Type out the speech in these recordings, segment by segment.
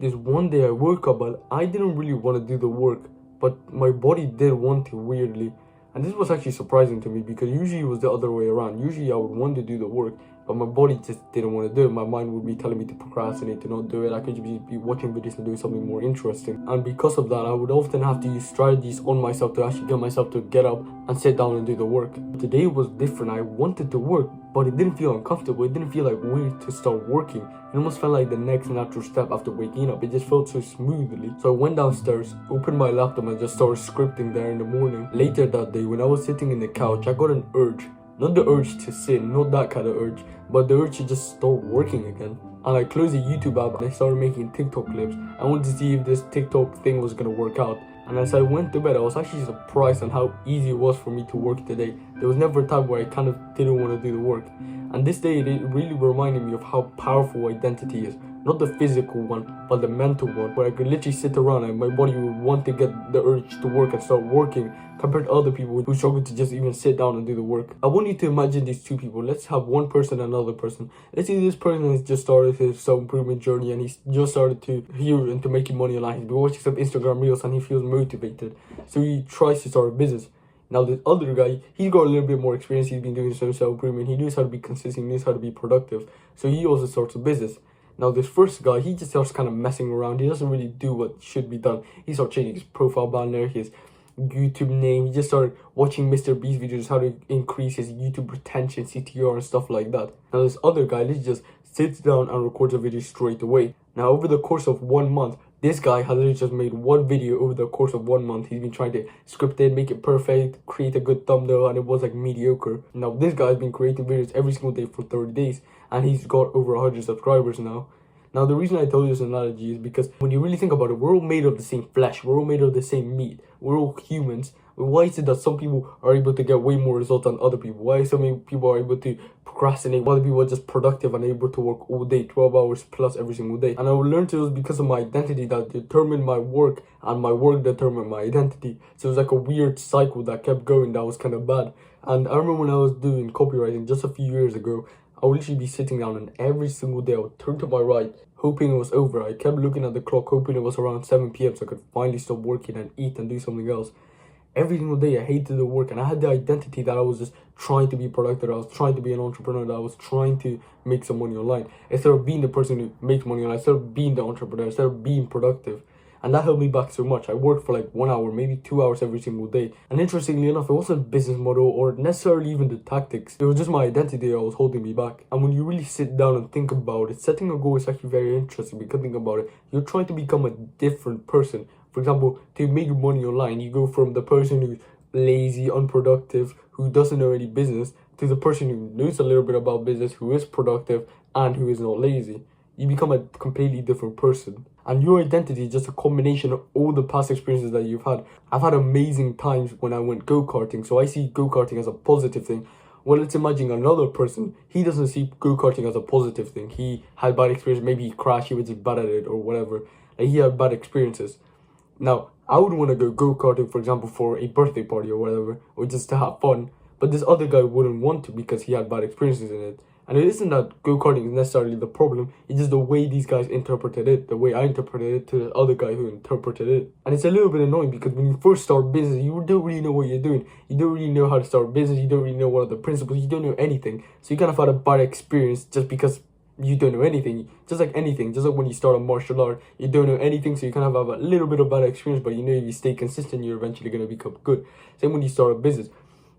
This one day I woke up and I didn't really want to do the work, but my body did want to weirdly. And this was actually surprising to me because usually it was the other way around. Usually I would want to do the work, but my body just didn't want to do it. My mind would be telling me to procrastinate, to not do it. I could just be watching videos and doing something more interesting. And because of that, I would often have to use strategies on myself to actually get myself to get up and sit down and do the work. Today was different. I wanted to work, but it didn't feel uncomfortable. It didn't feel like weird to start working. It almost felt like the next natural step after waking up. It just felt so smoothly. So I went downstairs, opened my laptop and just started scripting there in the morning. Later that day, when I was sitting in the couch, I got an urge. Not the urge to sit, not that kind of urge, but the urge to just start working again. And I closed the YouTube app and I started making TikTok clips. I wanted to see if this TikTok thing was gonna work out. And as I went to bed, I was actually surprised on how easy it was for me to work today. There was never a time where I kind of didn't want to do the work. And this day, it really reminded me of how powerful identity is. Not the physical one, but the mental one, where I could literally sit around and my body would want to get the urge to work and start working, compared to other people who struggle to just even sit down and do the work. I want you to imagine these two people. Let's have one person and another person. Let's say this person has just started his self-improvement journey and he's just started to hear into making money online. He's been watching some Instagram reels and he feels motivated. So he tries to start a business. Now this other guy, he's got a little bit more experience. He's been doing some self-improvement. He knows how to be consistent. He knows how to be productive. So he also starts a business. Now this first guy, he just starts kind of messing around. He doesn't really do what should be done. He starts changing his profile banner, his YouTube name. He just started watching Mr. Beast videos, how to increase his YouTube retention, CTR and stuff like that. Now this other guy, he just sits down and records a video straight away. Now over the course of 1 month, this guy has literally just made one video over the course of 1 month. He's been trying to script it, make it perfect, create a good thumbnail, and it was like mediocre. Now this guy has been creating videos every single day for 30 days, and he's got over 100 subscribers now. Now the reason I tell you this analogy is because when you really think about it, we're all made of the same flesh, we're all made of the same meat, we're all humans. Why is it that some people are able to get way more results than other people? Why some people are able to procrastinate while other people are just productive and able to work all day, 12 hours plus every single day? And I learned it was because of my identity that determined my work, and my work determined my identity. So it was like a weird cycle that kept going that was kind of bad. And I remember when I was doing copywriting just a few years ago, I would literally be sitting down and every single day I would turn to my right, hoping it was over. I kept looking at the clock, hoping it was around 7 p.m. so I could finally stop working and eat and do something else. Every single day I hated the work, and I had the identity that I was just trying to be productive. I was trying to be an entrepreneur, that I was trying to make some money online. Instead of being the person who makes money online, instead of being the entrepreneur, instead of being productive. And that held me back so much. I worked for like 1 hour, maybe 2 hours every single day. And interestingly enough, it wasn't a business model or necessarily even the tactics. It was just my identity that was holding me back. And when you really sit down and think about it, setting a goal is actually very interesting because think about it. You're trying to become a different person. For example, to make money online, you go from the person who's lazy, unproductive, who doesn't know any business, to the person who knows a little bit about business, who is productive, and who is not lazy. You become a completely different person. And your identity is just a combination of all the past experiences that you've had. I've had amazing times when I went go-karting, so I see go-karting as a positive thing. Well, let's imagine another person, he doesn't see go-karting as a positive thing. He had bad experience, maybe he crashed, he was just bad at it or whatever. Like, he had bad experiences. Now, I would want to go go-karting, for example, for a birthday party or whatever, or just to have fun. But this other guy wouldn't want to because he had bad experiences in it. And it isn't that go-karting is necessarily the problem, it's just the way these guys interpreted it, the way I interpreted it to the other guy who interpreted it. And it's a little bit annoying because when you first start business, you don't really know what you're doing. You don't really know how to start a business, you don't really know what are the principles, you don't know anything. So you kind of had a bad experience just because you don't know anything. Just like anything, just like when you start a martial art, you don't know anything, so you kind of have a little bit of bad experience, but you know if you stay consistent, you're eventually going to become good. Same when you start a business.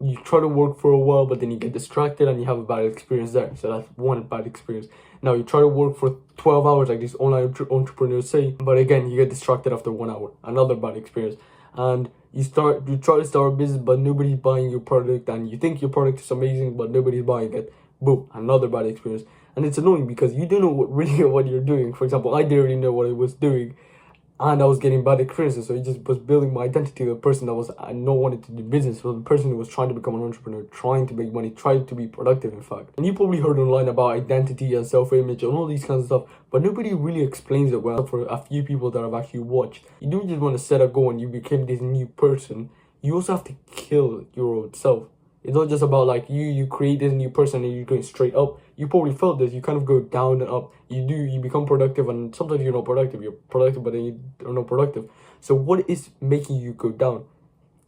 You try to work for a while, but then you get distracted and you have a bad experience there. So that's one bad experience. Now you try to work for 12 hours like these online entrepreneurs say, but again, you get distracted after 1 hour. Another bad experience. And you try to start a business, but nobody's buying your product, and you think your product is amazing, but nobody's buying it. Boom, another bad experience. And it's annoying because you don't know what you're doing. For example, I didn't really know what I was doing, and I was getting bad experiences, so it just was building my identity. The person that was not wanted to do business was the person who was trying to become an entrepreneur, trying to make money, trying to be productive, in fact. And you probably heard online about identity and self-image and all these kinds of stuff, but nobody really explains it well. For a few people that I've actually watched, you don't just want to set a goal and you became this new person. You also have to kill your old self. It's not just about like you create this new person and you're going straight up. You probably felt this. You kind of go down and up. You become productive, and sometimes you're not productive. You're productive, but then you're not productive. So what is making you go down?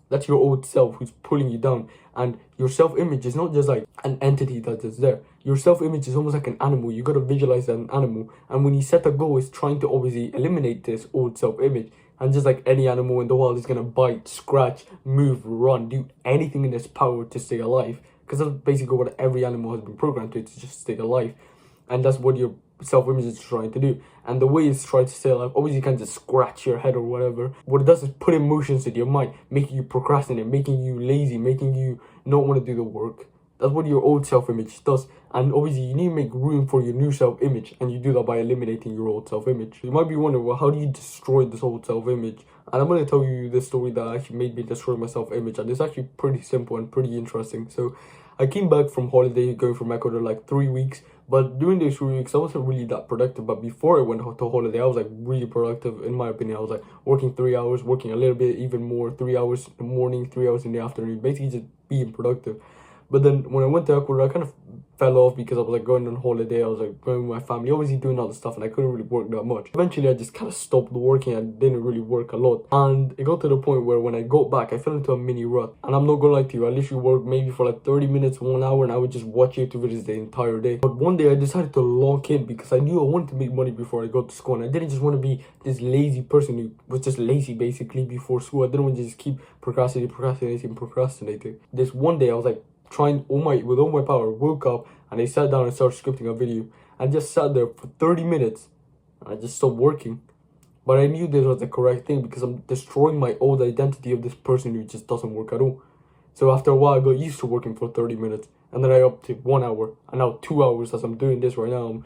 That's your old self who's pulling you down. And your self-image is not just like an entity that is there. Your self-image is almost like an animal. You gotta visualize an animal. And when you set a goal, it's trying to obviously eliminate this old self-image. And just like any animal in the world is gonna bite, scratch, move, run, do anything in its power to stay alive. Because that's basically what every animal has been programmed to just stay alive. And that's what your self-image is trying to do. And the way it's trying to stay alive, obviously you can't just scratch your head or whatever. What it does is put emotions into your mind, making you procrastinate, making you lazy, making you not want to do the work. That's what your old self-image does. And obviously you need to make room for your new self-image, and you do that by eliminating your old self-image. You might be wondering, well, how do you destroy this old self-image? And I'm going to tell you the story that actually made me destroy my self-image, and it's actually pretty simple and pretty interesting. So I came back from holiday, going from Ecuador like 3 weeks. But during those 3 weeks, I wasn't really that productive. But before I went to holiday, I was like really productive, in my opinion. I was like working 3 hours, working a little bit, even more, 3 hours in the morning, 3 hours in the afternoon, basically just being productive. But then when I went to Ecuador, I kind of fell off because I was like going on holiday. I was like going with my family, obviously doing other stuff, and I couldn't really work that much. Eventually, I just kind of stopped working. I didn't really work a lot. And it got to the point where when I got back, I fell into a mini rut. And I'm not gonna lie to you, I literally worked maybe for like 30 minutes, 1 hour, and I would just watch YouTube videos the entire day. But one day I decided to lock in because I knew I wanted to make money before I got to school. And I didn't just want to be this lazy person who was just lazy basically before school. I didn't want to just keep procrastinating. This one day I was like, trying with all my power, woke up and I sat down and started scripting a video. I just sat there for 30 minutes and I just stopped working. But I knew this was the correct thing because I'm destroying my old identity of this person who just doesn't work at all. So after a while, I got used to working for 30 minutes, and then I upped to 1 hour, and now 2 hours. As I'm doing this right now, I'm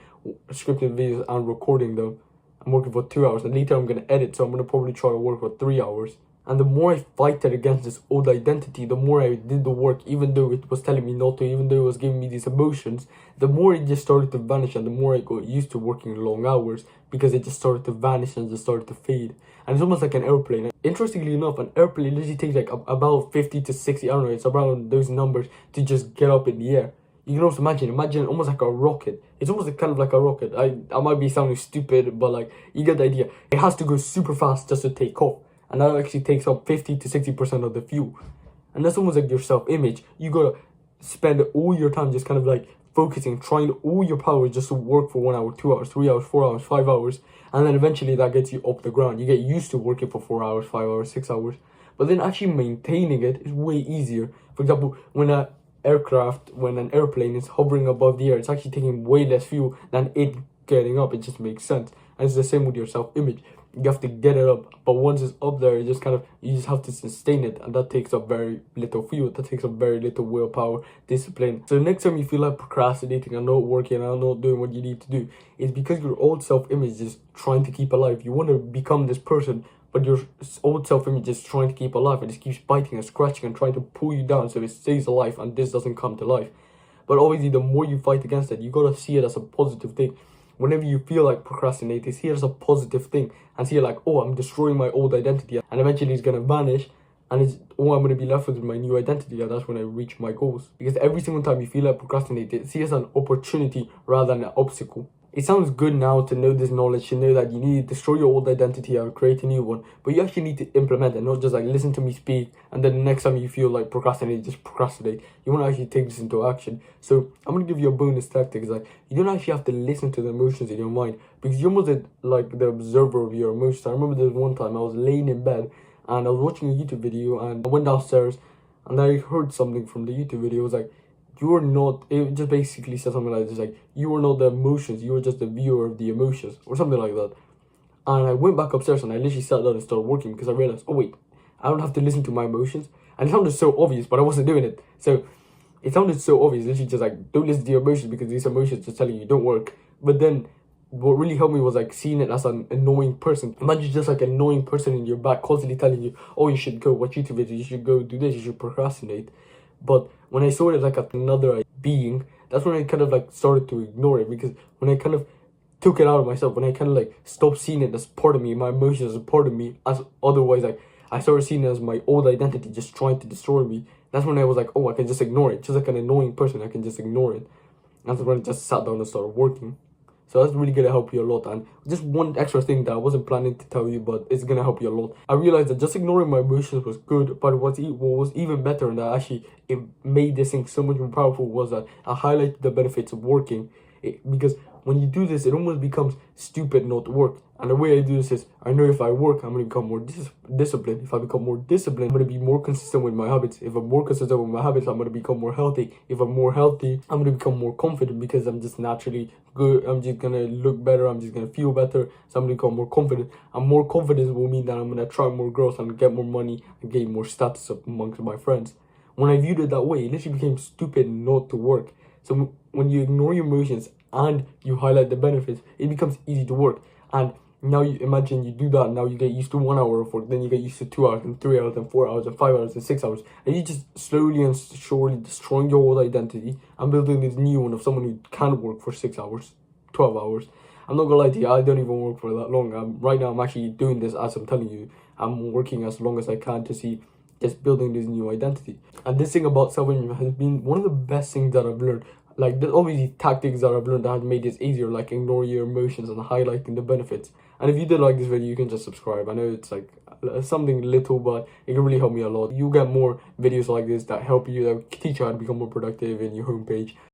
scripting videos and recording them. I'm working for 2 hours, and later I'm going to edit, so I'm going to probably try to work for 3 hours. And the more I fighted against this old identity, the more I did the work, even though it was telling me not to, even though it was giving me these emotions, the more it just started to vanish, and the more I got used to working long hours because it just started to vanish and just started to fade. And it's almost like an airplane. Interestingly enough, an airplane literally takes like about 50 to 60, I don't know, it's around those numbers to just get up in the air. You can also imagine almost like a rocket. It's almost kind of like a rocket. I might be sounding stupid, but like, you get the idea. It has to go super fast just to take off. And that actually takes up 50 to 60% of the fuel. And that's almost like your self-image. You gotta spend all your time just kind of like focusing, trying all your power just to work for 1 hour, 2 hours, 3 hours, 4 hours, 5 hours. And then eventually that gets you off the ground. You get used to working for 4 hours, 5 hours, 6 hours. But then actually maintaining it is way easier. For example, when an airplane is hovering above the air, it's actually taking way less fuel than it getting up. It just makes sense. And it's the same with your self-image. You have to get it up, but once it's up there, you just have to sustain it, and that takes up very little fuel. That takes up very little willpower, discipline. So next time you feel like procrastinating and not working and not doing what you need to do, it's because your old self-image is trying to keep alive. You want to become this person, but your old self-image is trying to keep alive, and it keeps biting and scratching and trying to pull you down so it stays alive and this doesn't come to life. But obviously, the more you fight against it, you gotta see it as a positive thing. Whenever you feel like procrastinating, see it as a positive thing and see it like, oh, I'm destroying my old identity, and eventually it's gonna vanish, and I'm gonna be left with my new identity, and that's when I reach my goals. Because every single time you feel like procrastinating, see it as an opportunity rather than an obstacle. It sounds good now to know this knowledge, to know that you need to destroy your old identity and create a new one, but you actually need to implement it, not just like listen to me speak and then the next time you feel like procrastinate, just procrastinate. You want to actually take this into action. So I'm going to give you a bonus tactic. It's like, you don't actually have to listen to the emotions in your mind, because you're almost like the observer of your emotions. I remember there was one time I was laying in bed and I was watching a YouTube video, and I went downstairs and I heard something from the YouTube video. It was like, you are not, it just basically said something like this, like, you are not the emotions, you are just the viewer of the emotions, or something like that. And I went back upstairs and I literally sat down and started working, because I realized, oh wait, I don't have to listen to my emotions. And it sounded so obvious, but I wasn't doing it. So it sounded so obvious, literally just like, don't listen to your emotions because these emotions just telling you don't work. But then what really helped me was like seeing it as an annoying person. Imagine just like an annoying person in your back constantly telling you, oh, you should go watch YouTube videos, you should go do this, you should procrastinate. But when I saw it like another being, that's when I kind of like started to ignore it, because when I kind of took it out of myself, when I kind of like stopped seeing it as part of me, my emotions as a part of me, as otherwise like I started seeing it as my old identity just trying to destroy me, That's when I was like, oh, I can just ignore it. Just like an annoying person, I can just ignore it. And that's when I just sat down and started working. So that's really gonna help you a lot. And just one extra thing that I wasn't planning to tell you, but it's gonna help you a lot. I realized that just ignoring my emotions was good, but what was even better, and that actually it made this thing so much more powerful, was that I highlighted the benefits of working. Because when you do this, it almost becomes stupid not to work. And the way I do this is, I know if I work, I'm going to become more disciplined. If I become more disciplined, I'm going to be more consistent with my habits. If I'm more consistent with my habits, I'm going to become more healthy. If I'm more healthy, I'm going to become more confident, because I'm just naturally good. I'm just going to look better. I'm just going to feel better. So I'm going to become more confident. And more confidence will mean that I'm going to try more growth and get more money and gain more status amongst my friends. When I viewed it that way, it literally became stupid not to work. So when you ignore your emotions and you highlight the benefits, it becomes easy to work. And now you imagine you do that, now you get used to 1 hour of work, then you get used to 2 hours and 3 hours and 4 hours and 5 hours and 6 hours. And you just slowly and surely destroying your old identity and building this new one of someone who can work for 6 hours, 12 hours. I'm not gonna lie to you, I don't even work for that long. Right now I'm actually doing this as I'm telling you. I'm working as long as I can to see just building this new identity. And this thing about self-image has been one of the best things that I've learned. Like, there's obviously tactics that I've learned that have made this easier, like ignore your emotions and highlighting the benefits. And if you did like this video, you can just subscribe. I know it's like something little, but it can really help me a lot. You get more videos like this that help you, that teach you how to become more productive in your homepage.